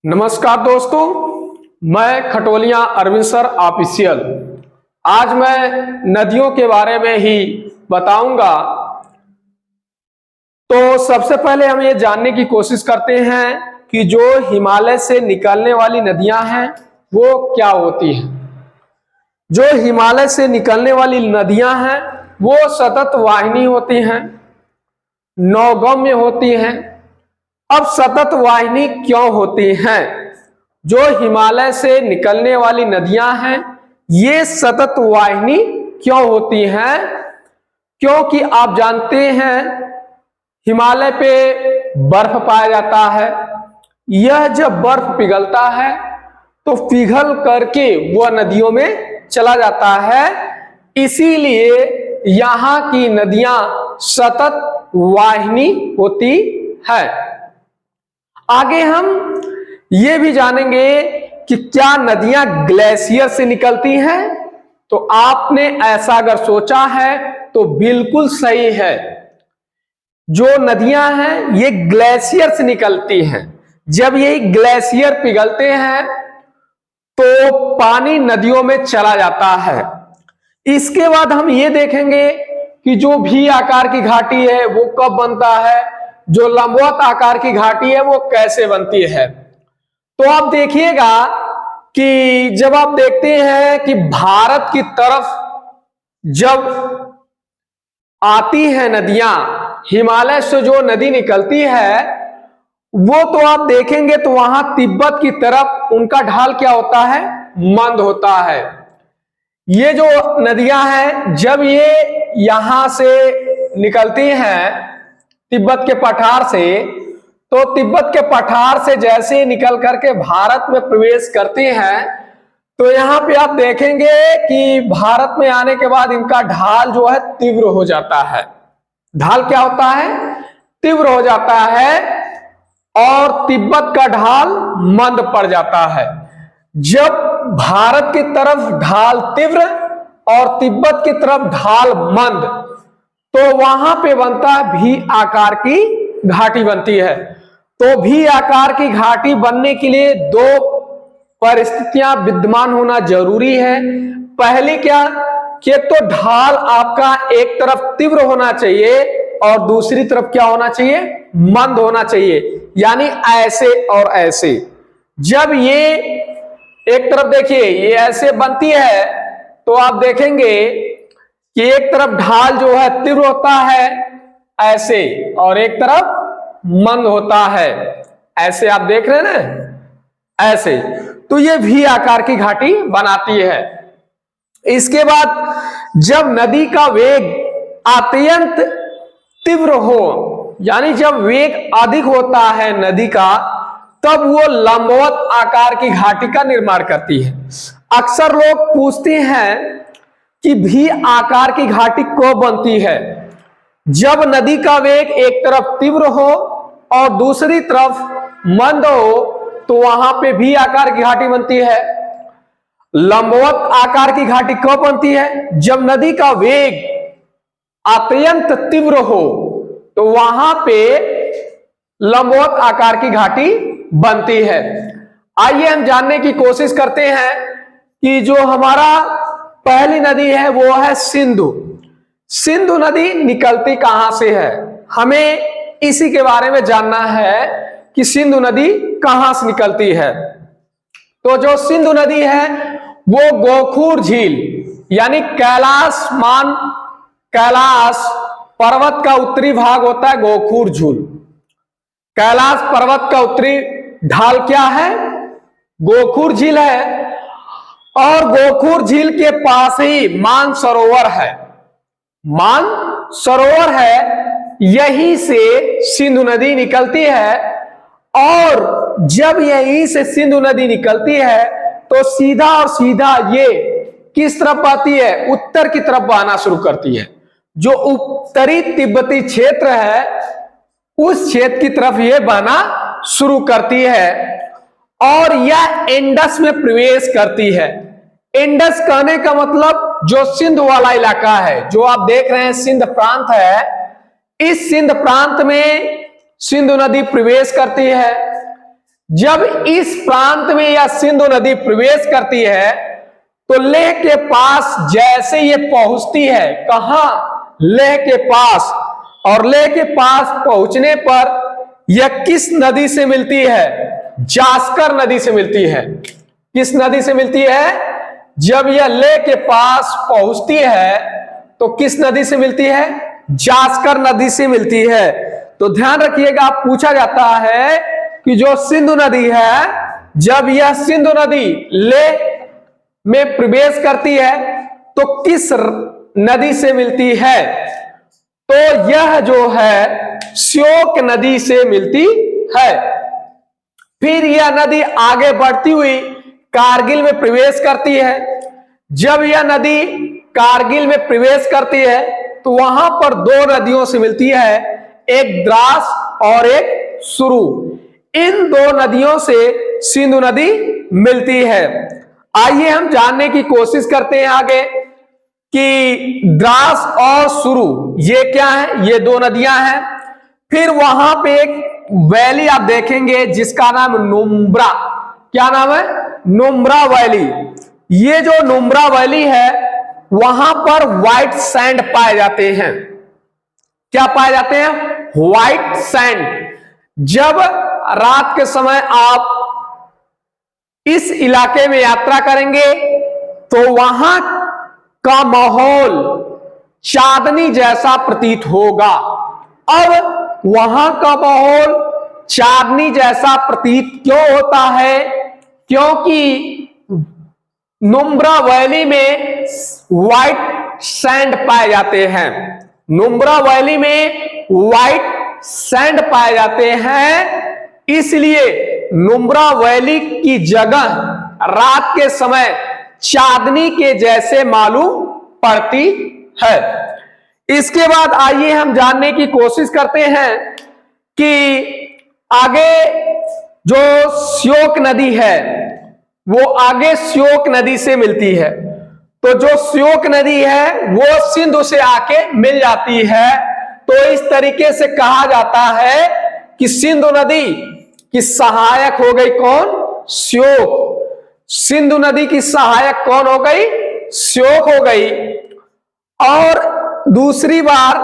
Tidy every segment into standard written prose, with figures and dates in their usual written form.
नमस्कार दोस्तों, मैं खटोलिया अरविंद सर ऑफिशियल। आज मैं नदियों के बारे में ही बताऊंगा। तो सबसे पहले हम ये जानने की कोशिश करते हैं कि जो हिमालय से निकलने वाली नदियां हैं वो क्या होती हैं। जो हिमालय से निकलने वाली नदियां हैं वो सतत वाहिनी होती हैं, नौगम्य होती हैं। अब सतत वाहिनी क्यों होती हैं? जो हिमालय से निकलने वाली नदियां हैं ये सतत वाहिनी क्यों होती हैं? क्योंकि आप जानते हैं हिमालय पे बर्फ पाया जाता है। यह जब बर्फ पिघलता है तो पिघल करके वह नदियों में चला जाता है, इसीलिए यहाँ की नदियां सतत वाहिनी होती है। आगे हम ये भी जानेंगे कि क्या नदियां ग्लेशियर से निकलती हैं। तो आपने ऐसा अगर सोचा है तो बिल्कुल सही है। जो नदियां हैं ये ग्लेशियर से निकलती हैं। जब ये ग्लेशियर पिघलते हैं तो पानी नदियों में चला जाता है। इसके बाद हम ये देखेंगे कि जो भी आकार की घाटी है वो कब बनता है, जो लंबवत आकार की घाटी है वो कैसे बनती है। तो आप देखिएगा कि जब आप देखते हैं कि भारत की तरफ जब आती है नदियां, हिमालय से जो नदी निकलती है वो तो आप देखेंगे तो वहां तिब्बत की तरफ उनका ढाल क्या होता है, मंद होता है। ये जो नदियां हैं जब ये यहां से निकलती हैं तिब्बत के पठार से, तो तिब्बत के पठार से जैसे निकल करके भारत में प्रवेश करती हैं तो यहां पे आप देखेंगे कि भारत में आने के बाद इनका ढाल जो है तीव्र हो जाता है। ढाल क्या होता है, तीव्र हो जाता है और तिब्बत का ढाल मंद पड़ जाता है। जब भारत की तरफ ढाल तीव्र और तिब्बत की तरफ ढाल मंद, तो वहां पे बनता है भी आकार की घाटी बनती है। तो भी आकार की घाटी बनने के लिए दो परिस्थितियां विद्यमान होना जरूरी है। पहली क्या कि तो ढाल आपका एक तरफ तीव्र होना चाहिए और दूसरी तरफ क्या होना चाहिए, मंद होना चाहिए, यानी ऐसे और ऐसे। जब ये एक तरफ देखिए ये ऐसे बनती है तो आप देखेंगे कि एक तरफ ढाल जो है तीव्र होता है ऐसे और एक तरफ मंद होता है ऐसे। आप देख रहे हैं ना ऐसे, तो ये भी आकार की घाटी बनाती है। इसके बाद जब नदी का वेग अत्यंत तीव्र हो, यानी जब वेग अधिक होता है नदी का, तब वो लंबवत आकार की घाटी का निर्माण करती है। अक्सर लोग पूछते हैं कि भी आकार की घाटी कब बनती है। जब नदी का वेग एक तरफ तीव्र हो और दूसरी तरफ मंद हो तो वहां पे भी आकार की घाटी बनती है। लंबवत आकार की घाटी कब बनती है, जब नदी का वेग अत्यंत तीव्र हो तो वहां पे लंबवत आकार की घाटी बनती है। आइए हम जानने की कोशिश करते हैं कि जो हमारा पहली नदी है वो है सिंधु। सिंधु नदी निकलती कहां से है, हमें इसी के बारे में जानना है कि सिंधु नदी कहां से निकलती है। तो जो सिंधु नदी है वो गोखूर झील यानी कैलाश पर्वत का उत्तरी भाग होता है गोखूर झील। कैलाश पर्वत का उत्तरी ढाल क्या है, गोखूर झील है। और गोखूर झील के पास ही मानसरोवर है। मानसरोवर है, यहीं से सिंधु नदी निकलती है। और जब यहीं से सिंधु नदी निकलती है तो सीधा और सीधा ये किस तरफ बहती है, उत्तर की तरफ बहना शुरू करती है। जो उत्तरी तिब्बती क्षेत्र है उस क्षेत्र की तरफ ये बहना शुरू करती है और यह इंडस में प्रवेश करती है। इंडस कहने का मतलब जो सिंध वाला इलाका है, जो आप देख रहे हैं सिंध प्रांत है, इस सिंध प्रांत में सिंधु नदी प्रवेश करती है। जब इस प्रांत में यह सिंधु नदी प्रवेश करती है तो लेह के पास जैसे ये पहुंचती है, कहां? लेह के पास। और लेह के पास पहुंचने पर यह किस नदी से मिलती है? जास्कर नदी से मिलती है। किस नदी से मिलती है? जब यह लेह के पास पहुंचती है तो किस नदी से मिलती है? जास्कर नदी से मिलती है। तो ध्यान रखिएगा, पूछा जाता है कि जो सिंधु नदी है, जब यह सिंधु नदी लेह में प्रवेश करती है तो किस नदी से मिलती है? तो यह जो है श्योक नदी से मिलती है। फिर यह नदी आगे बढ़ती हुई कारगिल में प्रवेश करती है। जब यह नदी कारगिल में प्रवेश करती है तो वहां पर दो नदियों से मिलती है, एक द्रास और एक सुरु। इन दो नदियों से सिंधु नदी मिलती है। आइए हम जानने की कोशिश करते हैं आगे कि द्रास और सुरु ये क्या है? ये दो नदियां हैं। फिर वहां पे एक वैली आप देखेंगे जिसका नाम नुब्रा। क्या नाम है? नुब्रा वैली। ये जो नुब्रा वैली है वहां पर व्हाइट सैंड पाए जाते हैं। क्या पाए जाते हैं? White sand. जब रात के समय आप इस इलाके में यात्रा करेंगे तो वहां का माहौल चांदनी जैसा प्रतीत होगा। अब वहां का माहौल चांदनी जैसा प्रतीत क्यों होता है? क्योंकि नुब्रा वैली में व्हाइट सैंड पाए जाते हैं। नुब्रा वैली में व्हाइट सैंड पाए जाते हैं, इसलिए नुब्रा वैली की जगह रात के समय चांदनी के जैसे मालूम पड़ती है। इसके बाद आइए हम जानने की कोशिश करते हैं कि आगे जो श्योक नदी है वो आगे श्योक नदी से मिलती है। तो जो श्योक नदी है वो सिंधु से आके मिल जाती है। तो इस तरीके से कहा जाता है कि सिंधु नदी की सहायक हो गई कौन? श्योक। सिंधु नदी की सहायक कौन हो गई? श्योक हो गई। और दूसरी बार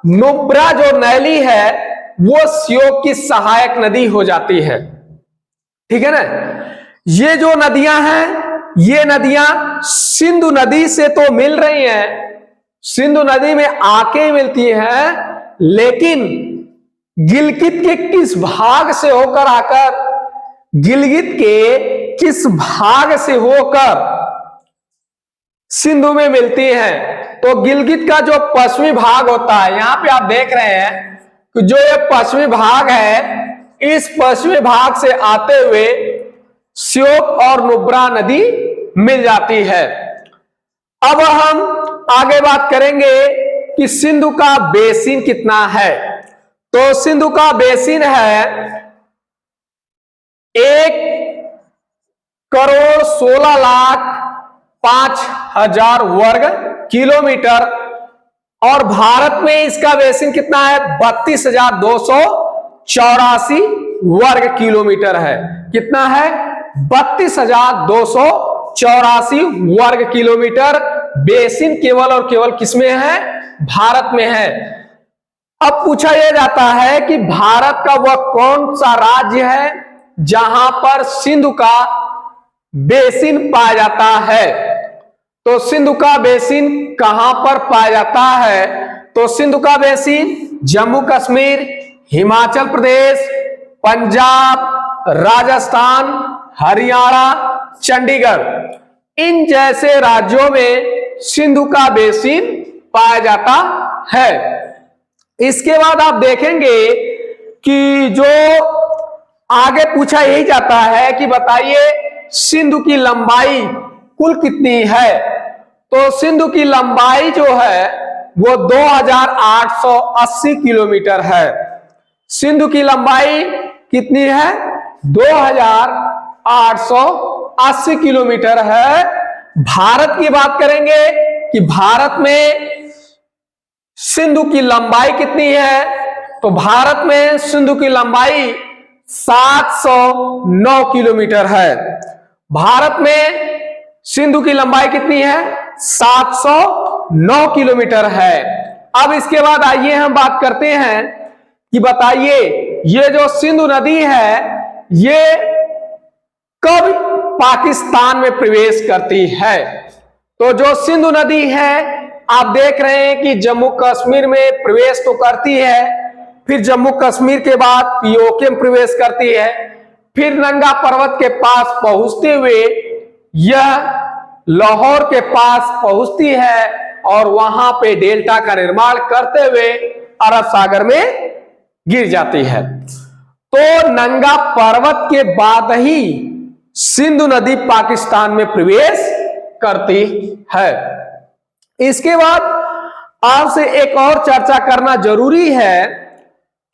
नुब्रा जो नैली है वो श्योक की सहायक नदी हो जाती है। ठीक है ना? ये जो नदियां हैं ये नदियां सिंधु नदी से तो मिल रही हैं, सिंधु नदी में आके मिलती हैं, लेकिन गिलगित के किस भाग से होकर आकर, गिलगित के किस भाग से होकर सिंधु में मिलती हैं? तो गिलगित का जो पश्चिमी भाग होता है, यहां पे आप देख रहे हैं कि जो ये पश्चिमी भाग है, इस पश्चिमी भाग से आते हुए श्योक और नुब्रा नदी मिल जाती है। अब हम आगे बात करेंगे कि सिंधु का बेसिन कितना है। तो सिंधु का बेसिन है 1,16,05,000 वर्ग किलोमीटर। और भारत में इसका बेसिन कितना है? 32,284 वर्ग किलोमीटर है। कितना है? 32,284 वर्ग किलोमीटर बेसिन केवल और केवल किसमें है? भारत में है। अब पूछा यह जाता है कि भारत का वह कौन सा राज्य है जहां पर सिंधु का बेसिन पाया जाता है? तो सिंधु का बेसिन कहां पर पाया जाता है? तो सिंधु का बेसिन जम्मू कश्मीर, हिमाचल प्रदेश, पंजाब, राजस्थान, हरियाणा, चंडीगढ़, इन जैसे राज्यों में सिंधु का बेसिन पाया जाता है। इसके बाद आप देखेंगे कि जो आगे पूछा यही जाता है कि बताइए सिंधु की लंबाई कुल कितनी है? तो सिंधु की लंबाई जो है वो 2,880 किलोमीटर है। सिंधु की लंबाई कितनी है? 2,880 किलोमीटर है। भारत की बात करेंगे कि भारत में सिंधु की लंबाई कितनी है? तो भारत में सिंधु की लंबाई 709 किलोमीटर है। भारत में सिंधु की लंबाई कितनी है? 709 किलोमीटर है। अब इसके बाद आइए हम बात करते हैं कि बताइए ये जो सिंधु नदी है ये कब पाकिस्तान में प्रवेश करती है? तो जो सिंधु नदी है आप देख रहे हैं कि जम्मू कश्मीर में प्रवेश तो करती है, फिर जम्मू कश्मीर के बाद पीओके में प्रवेश करती है, फिर नंगा पर्वत के पास पहुंचते हुए यह लाहौर के पास पहुंचती है और वहां पे डेल्टा का निर्माण करते हुए अरब सागर में गिर जाती है। तो नंगा पर्वत के बाद ही सिंधु नदी पाकिस्तान में प्रवेश करती है। इसके बाद आपसे एक और चर्चा करना जरूरी है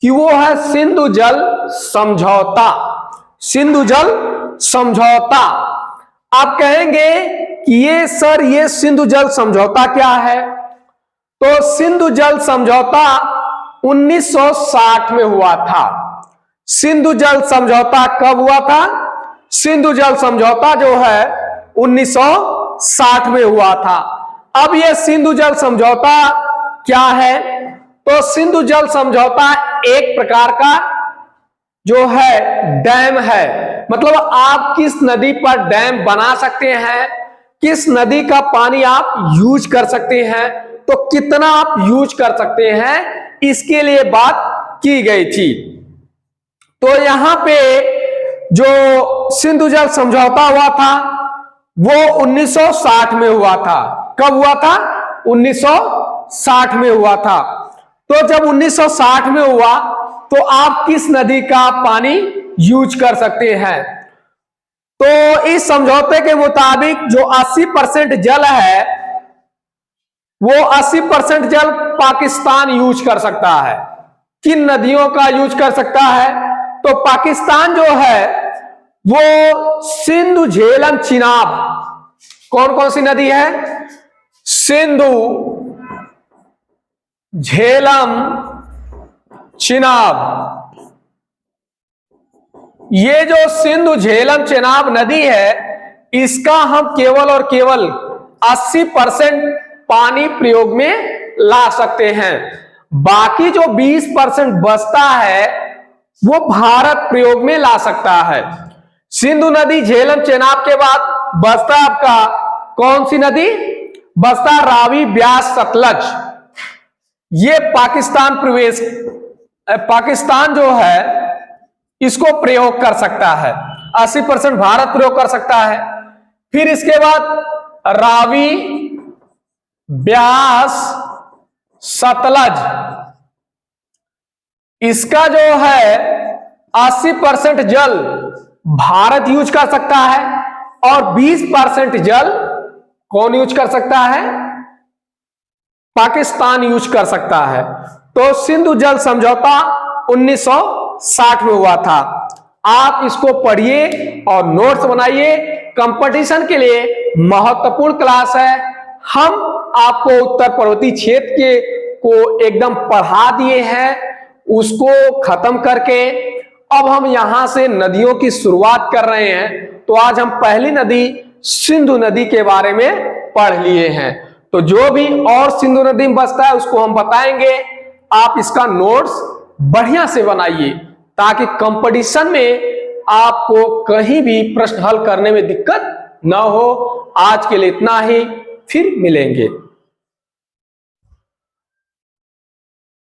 कि वो है सिंधु जल समझौता। सिंधु जल समझौता। आप कहेंगे कि ये सर ये सिंधु जल समझौता क्या है? तो सिंधु जल समझौता 1960 में हुआ था। सिंधु जल समझौता कब हुआ था? सिंधु जल समझौता जो है 1960 में हुआ था। अब यह सिंधु जल समझौता क्या है? तो सिंधु जल समझौता एक प्रकार का जो है डैम है। मतलब आप किस नदी पर डैम बना सकते हैं, किस नदी का पानी आप यूज कर सकते हैं, तो कितना आप यूज कर सकते हैं, इसके लिए बात की गई थी। तो यहां पे जो सिंधु जल समझौता हुआ था वो 1960 में हुआ था। कब हुआ था? 1960 में हुआ था। तो जब 1960 में हुआ तो आप किस नदी का पानी यूज कर सकते हैं? तो इस समझौते के मुताबिक जो 80% जल है वो 80% जल पाकिस्तान यूज कर सकता है। किन नदियों का यूज कर सकता है? तो पाकिस्तान जो है वो सिंधु, झेलम, चिनाब, कौन कौन सी नदी है? सिंधु, झेलम, चिनाब। ये जो सिंधु, झेलम, चिनाब नदी है इसका हम केवल और केवल 80% पानी प्रयोग में ला सकते हैं। बाकी जो 20% बचता है वो भारत प्रयोग में ला सकता है। सिंधु नदी, झेलम, चेनाब के बाद बचता आपका कौन सी नदी? बचता रावी, ब्यास, सतलज। ये पाकिस्तान जो है इसको प्रयोग कर सकता है। 80% भारत प्रयोग कर सकता है। फिर इसके बाद रावी, ब्यास, सतलज, इसका जो है 80% जल भारत यूज कर सकता है और 20% जल कौन यूज कर सकता है? पाकिस्तान यूज कर सकता है। तो सिंधु जल समझौता 1960 में हुआ था। आप इसको पढ़िए और नोट्स बनाइए। कंपटीशन के लिए महत्वपूर्ण क्लास है। हम आपको उत्तर पर्वतीय क्षेत्र के को एकदम पढ़ा दिए हैं, उसको खत्म करके अब हम यहां से नदियों की शुरुआत कर रहे हैं। तो आज हम पहली नदी सिंधु नदी के बारे में पढ़ लिए हैं। तो जो भी और सिंधु नदी में बसता है उसको हम बताएंगे। आप इसका नोट्स बढ़िया से बनाइए ताकि कंपटीशन में आपको कहीं भी प्रश्न हल करने में दिक्कत ना हो। आज के लिए इतना ही, फिर मिलेंगे।